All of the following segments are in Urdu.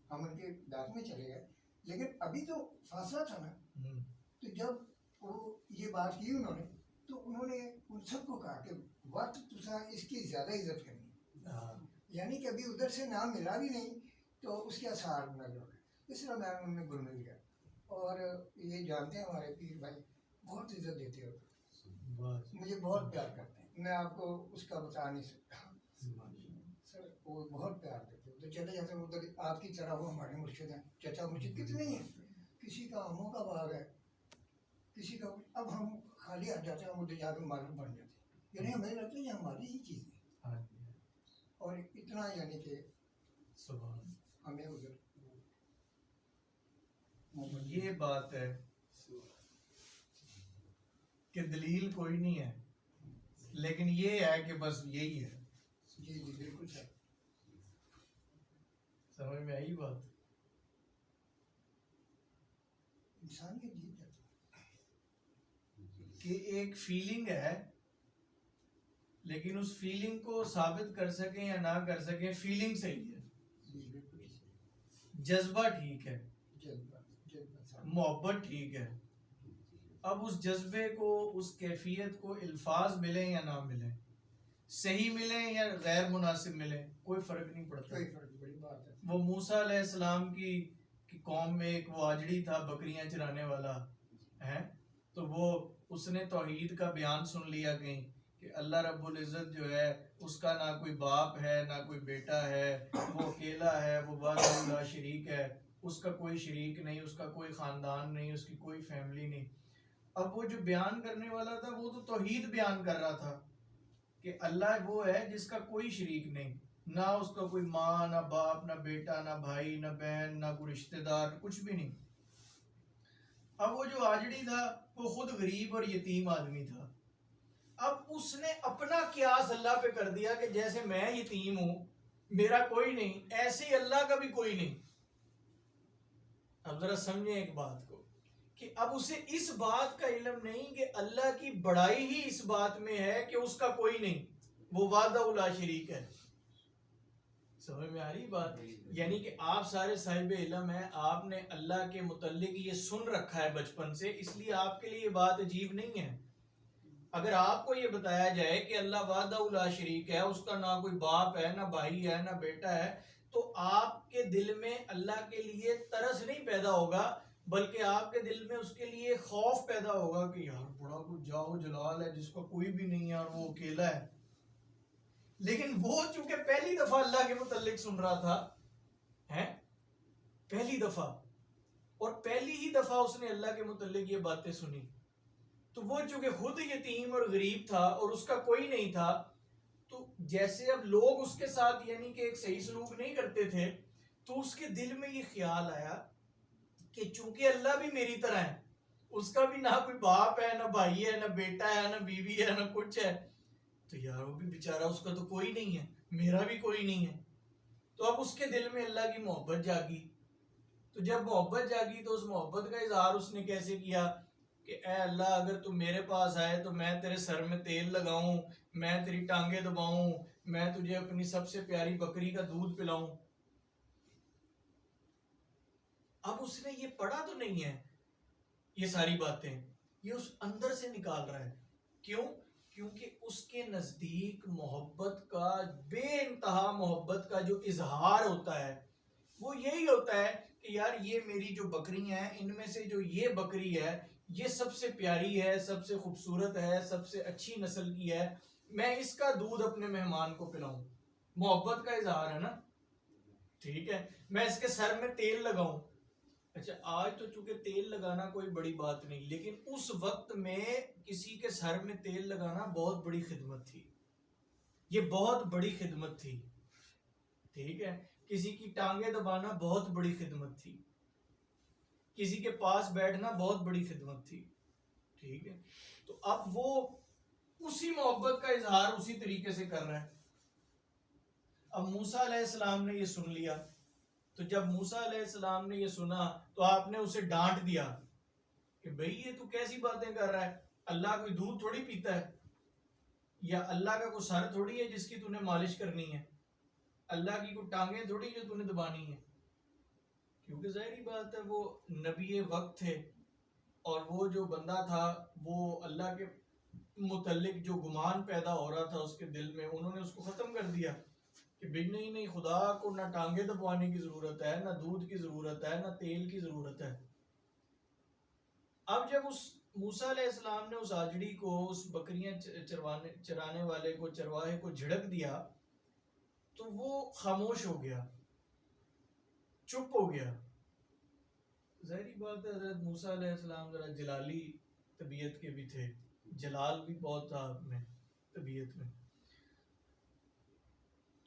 ہم ان کے داخل میں چلے گئے، لیکن ابھی جو فاصلہ تھا نا، تو جب وہ یہ بات کی انہوں نے، تو انہوں نے ان سب کو کہا کہ وقت تسا اس کی زیادہ عزت کرنی، یعنی کہ ابھی ادھر سے نام ملا بھی نہیں تو اس کے آثار نظر ہو گئے. اس طرح میں انہوں نے گل مل گیا. اور یہ جانتے ہیں ہمارے پیر بھائی بہت عزت دیتے ہو، مجھے بہت پیار کرتے ہیں، میں آپ کو اس کا بتا نہیں سکتا سر. وہ بہت پیار دیتے تو چلے جاتے ہیں ادھر. آپ کی طرح وہ ہمارے مرشد ہیں. چچا مرشد کتنے ہیں، کسی کا آموں کا باغ ہے، کسی کا. اب ہم خالی ہاتھ جاتے ہیں، ہم ادھر جا کے معلوم بن جاتے ہیں، یعنی ہمیں لگتا ہے یہ ہماری ہی چیز ہے. اور اتنا یعنی کہ ہمیں ادھر یہ بات ہے کہ دلیل کوئی نہیں ہے، لیکن یہ ہے کہ بس یہی ہے. جی جی بالکل سر. سمجھ میں آئی بات؟ انسان کے جیت جاتا کہ ایک فیلنگ ہے، لیکن اس فیلنگ کو ثابت کر سکیں یا نہ کر سکیں، فیلنگ صحیح ہے، جی بالکل جذبہ ٹھیک ہے، جذبہ محبت ٹھیک ہے. اب اس جذبے کو، اس کیفیت کو الفاظ ملیں یا نہ ملیں، صحیح ملیں یا غیر مناسب ملیں، کوئی فرق نہیں پڑتا. کوئی فرق بڑی بات ہے. وہ موسیٰ علیہ السلام کی قوم میں ایک وہ آجڑی تھا بکریاں چرانے والا ہے، تو وہ اس نے توحید کا بیان سن لیا کہیں کہ اللہ رب العزت جو ہے اس کا نہ کوئی باپ ہے نہ کوئی بیٹا ہے، وہ اکیلا ہے، وہ وحدہ لا شریک ہے، اس کا کوئی شریک نہیں، اس کا کوئی خاندان نہیں، اس کی کوئی فیملی نہیں. اب وہ جو بیان کرنے والا تھا وہ تو توحید بیان کر رہا تھا کہ اللہ وہ ہے جس کا کوئی شریک نہیں، نہ اس کا کوئی ماں، نہ باپ، نہ بیٹا، نہ بھائی، نہ بہن، نہ کوئی رشتہ دار، کچھ بھی نہیں. اب وہ جو آجڑی تھا وہ خود غریب اور یتیم آدمی تھا. اب اس نے اپنا قیاس اللہ پہ کر دیا کہ جیسے میں یتیم ہوں، میرا کوئی نہیں، ایسے ہی اللہ کا بھی کوئی نہیں. اب ذرا سمجھیں ایک بات کو کہ اب اسے اس بات کا علم نہیں کہ اللہ کی بڑائی ہی اس بات میں ہے کہ اس کا کوئی نہیں، وہ وحدہ لا شریک ہے. سمجھ میں آ رہی بات؟ یعنی کہ آپ سارے صاحب علم ہیں، آپ نے اللہ کے متعلق یہ سن رکھا ہے بچپن سے، اس لیے آپ کے لیے یہ بات عجیب نہیں ہے. اگر آپ کو یہ بتایا جائے کہ اللہ وحدہ لا شریک ہے، اس کا نہ کوئی باپ ہے، نہ بھائی ہے، نہ بیٹا ہے، تو آپ کے دل میں اللہ کے لیے ترس نہیں پیدا ہوگا، بلکہ آپ کے دل میں اس کے لیے خوف پیدا ہوگا کہ یار بڑا کوئی جاؤ جلال ہے جس کا کوئی بھی نہیں ہے اور وہ اکیلا ہے. لیکن وہ چونکہ پہلی دفعہ اللہ کے متعلق سن رہا تھا، پہلی دفعہ، اور پہلی ہی دفعہ اس نے اللہ کے متعلق یہ باتیں سنی، تو وہ چونکہ خود یتیم اور غریب تھا اور اس کا کوئی نہیں تھا، تو جیسے اب لوگ اس کے ساتھ یعنی کہ ایک صحیح سلوک نہیں کرتے تھے، تو اس کے دل میں یہ خیال آیا کہ چونکہ اللہ بھی میری طرح ہے، اس کا بھی نہ کوئی باپ ہے، نہ بھائی ہے، نہ بیٹا ہے، نہ بیوی ہے، نہ کچھ ہے، تو یار وہ بھی بیچارہ، اس کا تو کوئی نہیں ہے، میرا بھی کوئی نہیں ہے. تو اب اس کے دل میں اللہ کی محبت جاگی. تو جب محبت جاگی تو اس محبت کا اظہار اس نے کیسے کیا کہ اے اللہ اگر تو میرے پاس آئے تو میں تیرے سر میں تیل لگاؤں، میں تیری ٹانگیں دباؤں، میں تجھے اپنی سب سے پیاری بکری کا دودھ پلاؤں. اب اس نے یہ پڑھا تو نہیں ہے یہ ساری باتیں، یہ اس اندر سے نکال رہا ہے. کیوں؟ کیونکہ اس کے نزدیک محبت کا، بے انتہا محبت کا جو اظہار ہوتا ہے وہ یہی ہوتا ہے کہ یار یہ میری جو بکریاں ہیں ان میں سے جو یہ بکری ہے یہ سب سے پیاری ہے، سب سے خوبصورت ہے، سب سے اچھی نسل کی ہے، میں اس کا دودھ اپنے مہمان کو پلاؤں. محبت کا اظہار ہے نا، ٹھیک ہے. میں اس کے سر میں تیل لگاؤں. اچھا آج تو چونکہ تیل لگانا کوئی بڑی بات نہیں، لیکن اس وقت میں کسی کے سر میں تیل لگانا بہت بڑی خدمت تھی، یہ بہت بڑی خدمت تھی، ٹھیک ہے. کسی کی ٹانگیں دبانا بہت بڑی خدمت تھی، کسی کے پاس بیٹھنا بہت بڑی خدمت تھی، ٹھیک ہے. تو اب وہ اسی محبت کا اظہار اسی طریقے سے کر رہا ہے. اب موسیٰ علیہ السلام نے یہ سن لیا، تو جب موسیٰ علیہ السلام نے یہ سنا تو آپ نے اسے ڈانٹ دیا کہ بھئی یہ تو کیسی باتیں کر رہا ہے، اللہ کوئی دودھ تھوڑی پیتا ہے، یا اللہ کا کوئی سر تھوڑی ہے جس کی تو نے مالش کرنی ہے، اللہ کی کوئی ٹانگیں تھوڑی جو تو نے دبانی ہے. کیونکہ ظاہری بات ہے وہ نبی وقت تھے، اور وہ جو بندہ تھا وہ اللہ کے متعلق جو گمان پیدا ہو رہا تھا اس کے دل میں، انہوں نے اس کو ختم کر دیا کہ بھئی نہیں خدا کو نہ ٹانگیں دبوانے کی ضرورت ہے، نہ دودھ کی ضرورت ہے، نہ تیل کی ضرورت ہے۔ اب جب اس موسیٰ علیہ السلام نے اس آجڑی کو، اس بکریاں چرانے والے کو، چرواہے کو جھڑک دیا تو وہ خاموش ہو گیا، چپ ہو گیا۔ ظاہری بات ہے حضرت موسیٰ علیہ السلام ذرا جلالی طبیعت کے بھی تھے، جلال بھی بہت تھا اپنے طبیعت میں۔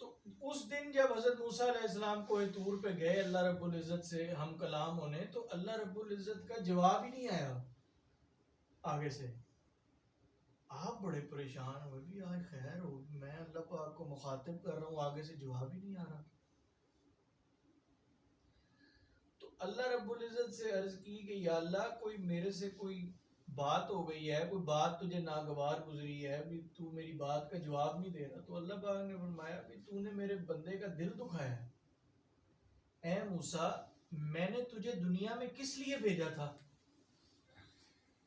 تو اس دن جب حضرت موسیٰ علیہ السلام کوہ طور پہ گئے اللہ رب العزت سے ہم کلام ہونے، تو اللہ رب العزت کا جواب ہی نہیں آیا آگے سے۔ آپ بڑے پریشان ہوئے بھی آج خیر ہو، میں اللہ پاک کو مخاطب کر رہا ہوں، آگے سے جواب ہی نہیں آ رہا۔ تو اللہ رب العزت سے عرض کی کہ یا اللہ کوئی میرے سے کوئی بات ہو گئی ہے، کوئی بات تجھے ناگوار گزری ہے، بھی تو میری بات کا جواب نہیں دے رہا۔ تو اللہ پاک نے فرمایا بھی تو نے میرے بندے کا دل دکھایا ہے۔ اے موسیٰ، میں نے تجھے دنیا میں کس لیے بھیجا تھا؟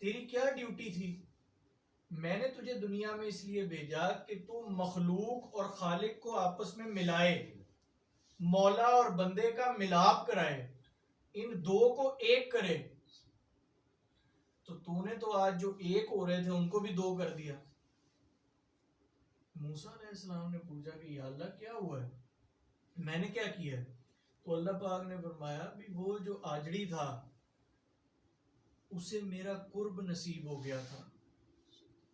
تیری کیا ڈیوٹی تھی؟ میں نے تجھے دنیا میں اس لیے بھیجا کہ تو مخلوق اور خالق کو آپس میں ملائے، مولا اور بندے کا ملاپ کرائے، ان دو کو ایک کرے۔ تو نے تو آج جو ایک ہو رہے تھے ان کو بھی دو کر دیا۔ موسیٰ علیہ السلام نے پوچھا کہ یا اللہ کیا ہوا ہے، میں نے کیا کیا ہے؟ تو اللہ پاک نے فرمایا بھی وہ جو آجڑی تھا اسے میرا قرب نصیب ہو گیا تھا،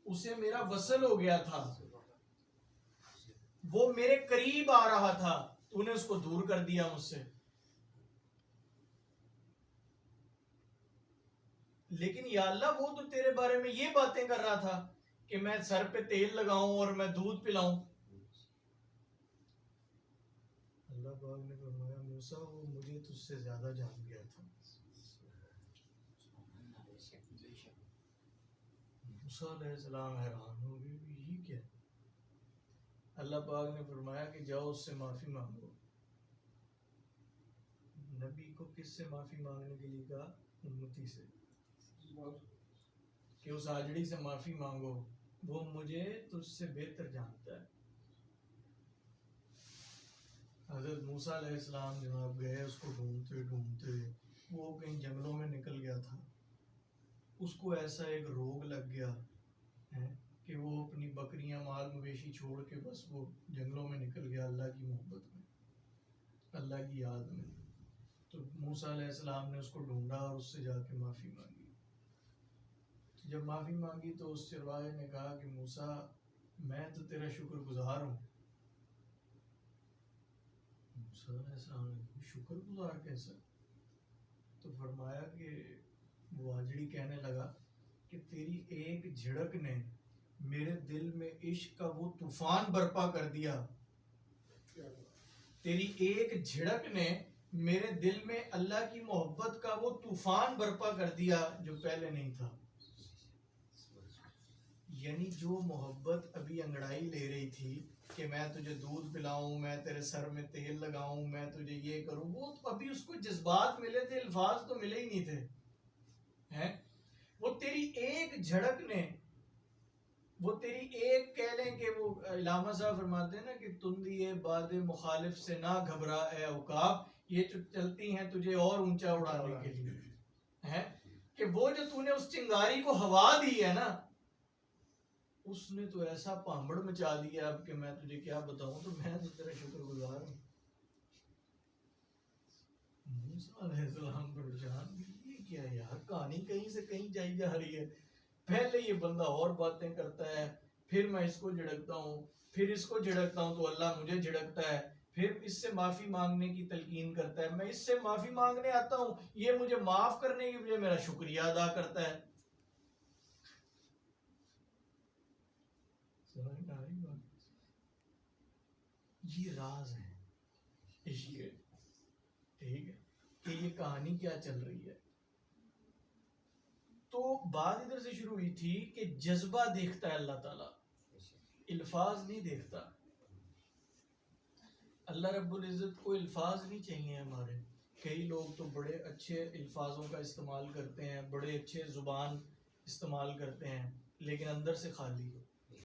اسے میرا وصل ہو گیا تھا، وہ میرے قریب آ رہا تھا، تو نے اس کو دور کر دیا مجھ سے۔ لیکن یا اللہ وہ تو تیرے بارے میں یہ باتیں کر رہا تھا کہ میں سر پہ تیل لگاؤں اور میں دودھ پلاؤں۔ اللہ پاک نے فرمایا موسیٰ وہ مجھے تجھ سے زیادہ جان گیا تھا۔ موسیٰ علیہ السلام حیران ہو گئے کہ یہ کیا ہے؟ اللہ پاک نے فرمایا کہ جاؤ اس سے معافی مانگو۔ نبی کو کس سے معافی مانگنے کے لیے کہا؟ امتی سے، کہ اس آجڑی سے معافی مانگو، وہ مجھے تجھ سے بہتر جانتا ہے۔ حضرت موسیٰ علیہ السلام جناب گئے اس کو ڈھونڈتے ڈھونڈتے، وہ کہیں جنگلوں میں نکل گیا تھا، اس کو ایسا ایک روگ لگ گیا ہے کہ وہ اپنی بکریاں مال مویشی چھوڑ کے بس وہ جنگلوں میں نکل گیا اللہ کی محبت میں، اللہ کی یاد میں۔ تو موسیٰ علیہ السلام نے اس کو ڈھونڈا اور اس سے جا کے معافی مانگی۔ جب معافی مانگی تو اس چرواہے نے کہا کہ موسیٰ میں تو تیرا شکر گزار ہوں۔ موسیٰ علیہ السلام نے شکر گزار کیسا؟ تو فرمایا کہ وہ آجڑی کہنے لگا کہ تیری ایک جھڑک نے میرے دل میں عشق کا وہ طوفان برپا کر دیا، تیری ایک جھڑک نے میرے دل میں اللہ کی محبت کا وہ طوفان برپا کر دیا جو پہلے نہیں تھا۔ یعنی جو محبت ابھی انگڑائی لے رہی تھی کہ میں تجھے دودھ پلاؤں، میں تیرے سر میں تیل لگاؤں، میں تجھے یہ کروں، وہ ابھی اس کو جذبات ملے تھے، الفاظ تو ملے ہی نہیں تھے ہیں۔ وہ تیری ایک جھڑک نے، وہ تیری ایک کہہ لیں کہ وہ علامہ صاحب فرماتے ہیں نا کہ تندیے باد مخالف سے نہ گھبرا اے عقاب، یہ جو چلتی ہیں تجھے اور اونچا اڑانے کے لیے ہیں، کہ وہ جو تو نے اس چنگاری کو ہوا دی ہے نا، اس نے تو ایسا پامبڑ مچا دیا اب کہ میں تجھے کیا بتاؤں، تو میں تو تیرا شکر گزار ہوں۔ موسیٰ علیہ السلام پریشان، یہ کیا یار، کہانی کہیں سے کہیں جائی جا رہی ہے، پہلے یہ بندہ اور باتیں کرتا ہے، پھر میں اس کو جھڑکتا ہوں، پھر اس کو جھڑکتا ہوں تو اللہ مجھے جھڑکتا ہے، پھر اس سے معافی مانگنے کی تلقین کرتا ہے، میں اس سے معافی مانگنے آتا ہوں، یہ مجھے معاف کرنے کی بجائے میرا شکریہ ادا کرتا ہے۔ یہ راز ہے عشق کے، ٹھیک ہے، کہ یہ کہانی کیا چل رہی ہے۔ تو بات ادھر سے شروع ہوئی تھی کہ جذبہ دیکھتا ہے اللہ تعالیٰ، الفاظ نہیں دیکھتا۔ اللہ رب العزت کو الفاظ نہیں چاہیے ہمارے، کئی لوگ تو بڑے اچھے الفاظوں کا استعمال کرتے ہیں، بڑے اچھے زبان استعمال کرتے ہیں، لیکن اندر سے خالی.